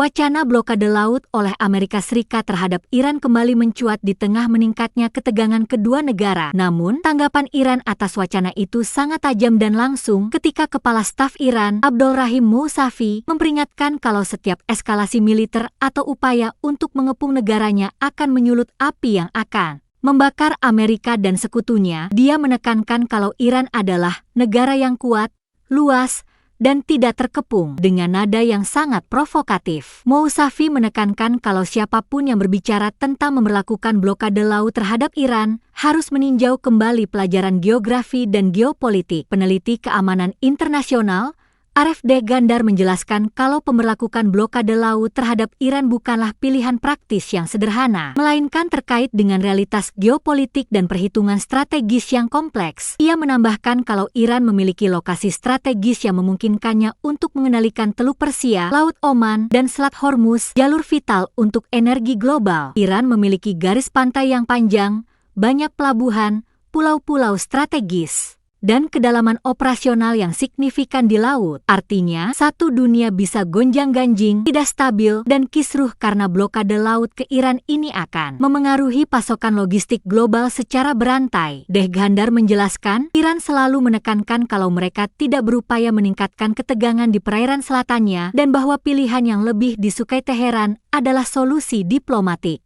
Wacana blokade laut oleh Amerika Serikat terhadap Iran kembali mencuat di tengah meningkatnya ketegangan kedua negara. Namun, tanggapan Iran atas wacana itu sangat tajam dan langsung ketika Kepala Staf Iran, Abdolrahim Mousavi, memperingatkan kalau setiap eskalasi militer atau upaya untuk mengepung negaranya akan menyulut api yang akan membakar Amerika dan sekutunya. Dia menekankan kalau Iran adalah negara yang kuat, luas, dan tidak terkepung dengan nada yang sangat provokatif. Mousavi menekankan kalau siapapun yang berbicara tentang memberlakukan blokade laut terhadap Iran harus meninjau kembali pelajaran geografi dan geopolitik. Peneliti keamanan internasional Aref D. Gandar menjelaskan kalau pemberlakukan blokade laut terhadap Iran bukanlah pilihan praktis yang sederhana, melainkan terkait dengan realitas geopolitik dan perhitungan strategis yang kompleks. Ia menambahkan kalau Iran memiliki lokasi strategis yang memungkinkannya untuk mengendalikan Teluk Persia, Laut Oman, dan Selat Hormuz, jalur vital untuk energi global. Iran memiliki garis pantai yang panjang, banyak pelabuhan, pulau-pulau strategis, dan kedalaman operasional yang signifikan di laut. Artinya, satu dunia bisa gonjang-ganjing, tidak stabil, dan kisruh karena blokade laut ke Iran ini akan memengaruhi pasokan logistik global secara berantai. Deh Gandar menjelaskan, Iran selalu menekankan kalau mereka tidak berupaya meningkatkan ketegangan di perairan selatannya dan bahwa pilihan yang lebih disukai Teheran adalah solusi diplomatik.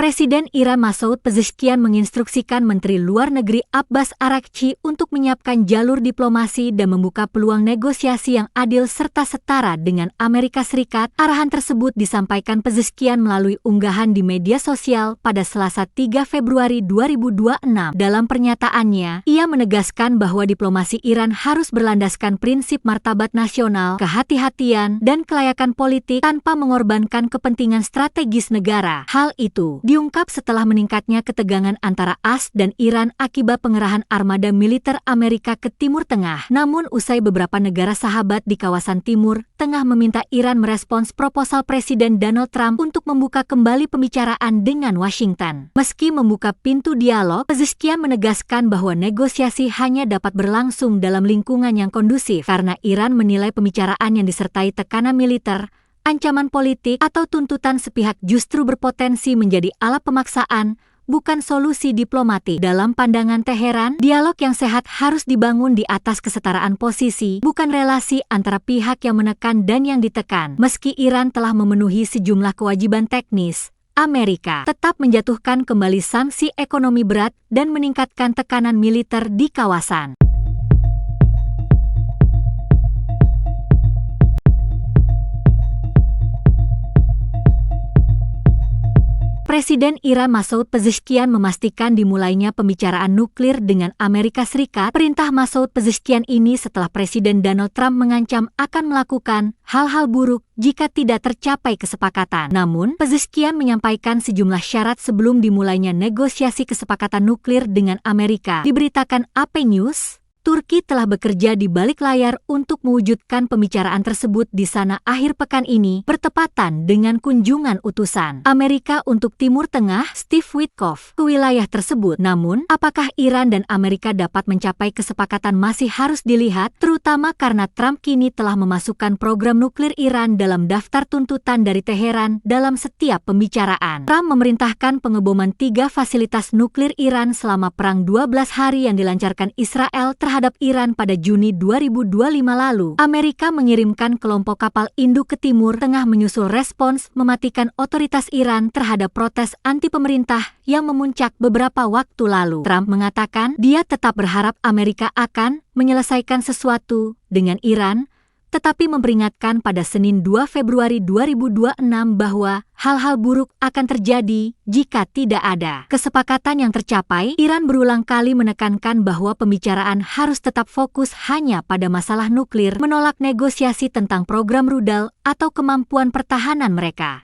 Presiden Iran Masoud Pezeshkian menginstruksikan Menteri Luar Negeri Abbas Araghchi untuk menyiapkan jalur diplomasi dan membuka peluang negosiasi yang adil serta setara dengan Amerika Serikat. Arahan tersebut disampaikan Pezeshkian melalui unggahan di media sosial pada Selasa 3 Februari 2026. Dalam pernyataannya, ia menegaskan bahwa diplomasi Iran harus berlandaskan prinsip martabat nasional, kehati-hatian, dan kelayakan politik tanpa mengorbankan kepentingan strategis negara. Hal itu diungkap setelah meningkatnya ketegangan antara AS dan Iran akibat pengerahan armada militer Amerika ke Timur Tengah. Namun usai beberapa negara sahabat di kawasan Timur Tengah meminta Iran merespons proposal Presiden Donald Trump untuk membuka kembali pembicaraan dengan Washington. Meski membuka pintu dialog, Pezeshkian menegaskan bahwa negosiasi hanya dapat berlangsung dalam lingkungan yang kondusif karena Iran menilai pembicaraan yang disertai tekanan militer, ancaman politik, atau tuntutan sepihak justru berpotensi menjadi alat pemaksaan, bukan solusi diplomatik. Dalam pandangan Teheran, dialog yang sehat harus dibangun di atas kesetaraan posisi, bukan relasi antara pihak yang menekan dan yang ditekan. Meski Iran telah memenuhi sejumlah kewajiban teknis, Amerika tetap menjatuhkan kembali sanksi ekonomi berat dan meningkatkan tekanan militer di kawasan. Presiden Iran Masoud Pezeshkian memastikan dimulainya pembicaraan nuklir dengan Amerika Serikat. Perintah Masoud Pezeshkian ini setelah Presiden Donald Trump mengancam akan melakukan hal-hal buruk jika tidak tercapai kesepakatan. Namun, Pezeshkian menyampaikan sejumlah syarat sebelum dimulainya negosiasi kesepakatan nuklir dengan Amerika. Diberitakan AP News, Turki telah bekerja di balik layar untuk mewujudkan pembicaraan tersebut di sana akhir pekan ini, bertepatan dengan kunjungan utusan Amerika untuk Timur Tengah, Steve Witkoff, ke wilayah tersebut. Namun, apakah Iran dan Amerika dapat mencapai kesepakatan masih harus dilihat, terutama karena Trump kini telah memasukkan program nuklir Iran dalam daftar tuntutan dari Teheran dalam setiap pembicaraan. Trump memerintahkan pengeboman 3 fasilitas nuklir Iran selama perang 12 hari yang dilancarkan Israel terhadap Iran pada Juni 2025 lalu. Amerika mengirimkan kelompok kapal induk ke Timur Tengah menyusul respons mematikan otoritas Iran terhadap protes anti pemerintah yang memuncak beberapa waktu lalu. Trump mengatakan dia tetap berharap Amerika akan menyelesaikan sesuatu dengan Iran, tetapi memperingatkan pada Senin 2 Februari 2026 bahwa hal-hal buruk akan terjadi jika tidak ada kesepakatan yang tercapai. Iran berulang kali menekankan bahwa pembicaraan harus tetap fokus hanya pada masalah nuklir, menolak negosiasi tentang program rudal atau kemampuan pertahanan mereka.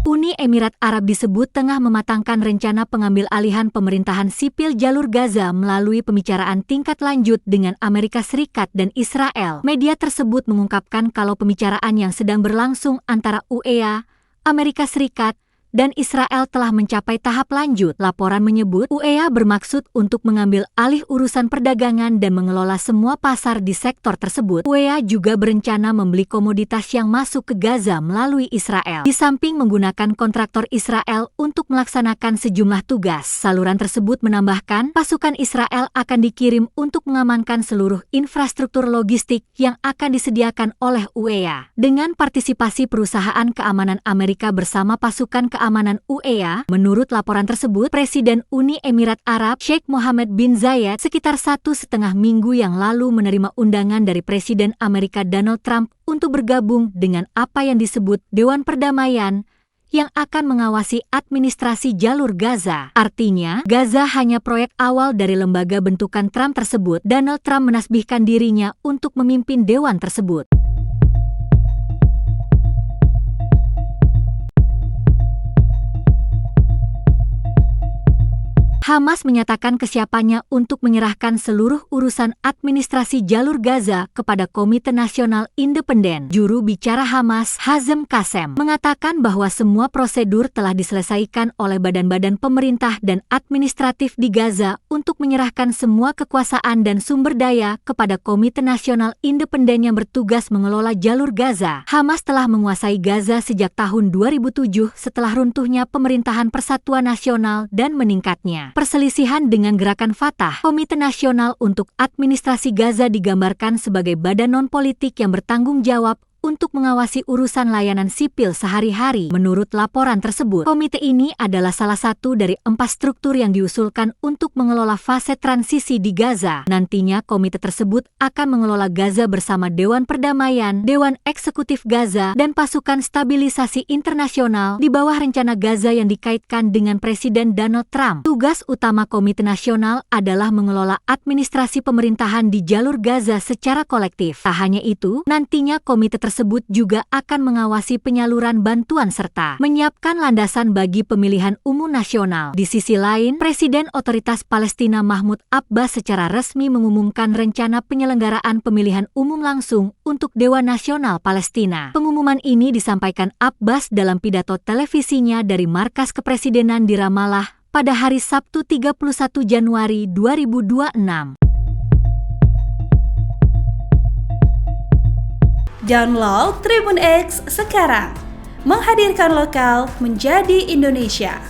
Uni Emirat Arab disebut tengah mematangkan rencana pengambil alihan pemerintahan sipil jalur Gaza melalui pembicaraan tingkat lanjut dengan Amerika Serikat dan Israel. Media tersebut mengungkapkan kalau pembicaraan yang sedang berlangsung antara UEA, Amerika Serikat, dan Israel telah mencapai tahap lanjut. Laporan menyebut UEA bermaksud untuk mengambil alih urusan perdagangan dan mengelola semua pasar di sektor tersebut. UEA juga berencana membeli komoditas yang masuk ke Gaza melalui Israel, di samping menggunakan kontraktor Israel untuk melaksanakan sejumlah tugas. Saluran tersebut menambahkan, pasukan Israel akan dikirim untuk mengamankan seluruh infrastruktur logistik yang akan disediakan oleh UEA. Dengan partisipasi perusahaan keamanan Amerika bersama pasukan keamanan UEA, menurut laporan tersebut, Presiden Uni Emirat Arab Sheikh Mohammed bin Zayed sekitar 1,5 minggu yang lalu menerima undangan dari Presiden Amerika Donald Trump untuk bergabung dengan apa yang disebut Dewan Perdamaian yang akan mengawasi administrasi jalur Gaza. Artinya, Gaza hanya proyek awal dari lembaga bentukan Trump tersebut. Donald Trump menasbihkan dirinya untuk memimpin dewan tersebut. Hamas menyatakan kesiapannya untuk menyerahkan seluruh urusan administrasi jalur Gaza kepada Komite Nasional Independen. Juru bicara Hamas, Hazem Qassem, mengatakan bahwa semua prosedur telah diselesaikan oleh badan-badan pemerintah dan administratif di Gaza untuk menyerahkan semua kekuasaan dan sumber daya kepada Komite Nasional Independen yang bertugas mengelola jalur Gaza. Hamas telah menguasai Gaza sejak tahun 2007 setelah runtuhnya pemerintahan Persatuan Nasional dan meningkatnya perselisihan dengan gerakan Fatah. Komite Nasional untuk Administrasi Gaza digambarkan sebagai badan non-politik yang bertanggung jawab untuk mengawasi urusan layanan sipil sehari-hari. Menurut laporan tersebut, komite ini adalah salah satu dari 4 struktur yang diusulkan untuk mengelola fase transisi di Gaza. Nantinya komite tersebut akan mengelola Gaza bersama Dewan Perdamaian, Dewan Eksekutif Gaza, dan Pasukan Stabilisasi Internasional di bawah rencana Gaza yang dikaitkan dengan Presiden Donald Trump. Tugas utama Komite Nasional adalah mengelola administrasi pemerintahan di jalur Gaza secara kolektif. Tak hanya itu, nantinya komite tersebut juga akan mengawasi penyaluran bantuan serta menyiapkan landasan bagi pemilihan umum nasional. Di sisi lain, Presiden Otoritas Palestina Mahmud Abbas secara resmi mengumumkan rencana penyelenggaraan pemilihan umum langsung untuk Dewan Nasional Palestina. Pengumuman ini disampaikan Abbas dalam pidato televisinya dari markas kepresidenan di Ramallah pada hari Sabtu 31 Januari 2026. Download Tribun X sekarang, menghadirkan lokal menjadi Indonesia.